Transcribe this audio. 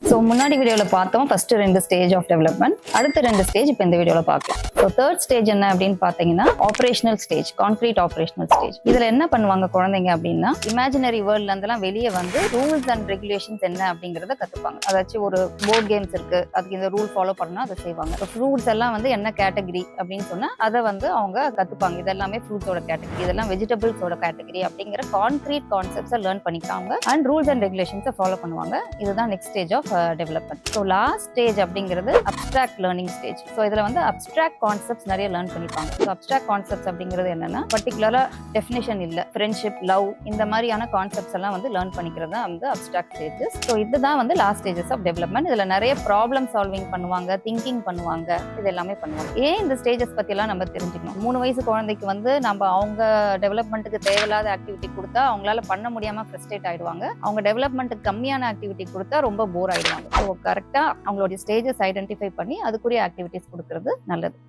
So முன்னாடி வீடியோவில் பார்த்தோம் ஃபர்ஸ்ட் 2 ஸ்டேஜ் ஆஃப் டெவலப்மெண்ட், அடுத்த 2 ஸ்டேஜ் இப்போ இந்த வீடியோவில் பார்க்கலாம். ஸோ தேர்ட் ஸ்டேஜ் என்ன அப்படின்னு பார்த்தீங்கன்னா operational stage, concrete operational stage. இதில் என்ன பண்ணுவாங்க குழந்தைங்க அப்படின்னா, இமேஜினரி வேர்ல்ட்ல இருந்தெல்லாம் வெளியே வந்து ரூல்ஸ் அண்ட் ரெகுலேஷன்ஸ் என்ன அப்படிங்கிறத கற்றுப்பாங்க. அதாச்சும் ஒரு போர்ட் கேம்ஸ் இருக்கு, அதுக்கு இந்த ரூல் ஃபாலோ பண்ணா அதை செய்வாங்க. ஃப்ரூட்ஸ் எல்லாம் வந்து என்ன கேட்டகரி அப்படின்னு சொன்னா அதை வந்து அவங்க கற்றுப்பாங்க. இதெல்லாமே ஃப்ரூட்ஸோட கேட்டகரி, இதெல்லாம் வெஜிடபிள்ஸோட கேட்டகரி அப்படிங்கிற கான்கிரீட் கான்செப்ட்ஸை லேர்ன் பண்ணிக்காங்க அண்ட் ரூல்ஸ் அண்ட் ரெகுலேஷன்ஸை ஃபாலோ பண்ணுவாங்க. இதுதான் next stage of development. So last stage அப்படிங்கிறது அப்ஸ்ட்ராக்ட் லேர்னிங் ஸ்டேஜ். ஸோ இதில் வந்து அப்ஸ்ட்ராக்ட் கான்செப்ட்ஸ் நிறைய லேர்ன் பண்ணிப்பாங்க. ஸோ அப்ஸ்ட்ராக்ட் கான்செப்ட்ஸ் அப்படிங்கிறது என்னன்னா பர்டிகுலரா டெஃபினிஷன் இல்லை, ஃப்ரெண்ட்ஷிப், லவ் இந்த மாதிரியான கான்செப்ட்ஸ் எல்லாம் வந்து லேர்ன் பண்ணிக்கிறது தான் வந்து அப்ஸ்ட்ராக்ட் ஸ்டேஜஸ். ஸோ இதுதான் வந்து லாஸ்ட் ஸ்டேஜஸ் ஆஃப் டெவலப்மெண்ட். இதில் நிறைய ப்ராப்ளம் சால்விங் பண்ணுவாங்க, திங்கிங் பண்ணுவாங்க, இது எல்லாமே பண்ணுவாங்க. ஏன் இந்த ஸ்டேஜஸ் பத்தி எல்லாம் நம்ம தெரிஞ்சுக்கணும்? 3 வயசு குழந்தைக்கு வந்து நம்ம அவங்க டெவலப்மெண்ட்டுக்கு தேவையில்லாத ஆக்டிவிட்டி கொடுத்தா அவங்களால பண்ண முடியாம ஃப்ரஸ்ட்ரேட் ஆயிடுவாங்க. அவங்க டெவலப்மெண்ட்டுக்கு கம்மியான ஆக்டிவிட்டி கொடுத்தா ரொம்ப போர் ஆயிடுவாங்க. ஸோ கரெக்டா அவங்களுடைய ஸ்டேஜஸ் ஐடென்டிஃபை பண்ணி அதுக்குரிய ஆக்டிவிட்டிஸ் கொடுக்கறது நல்லது.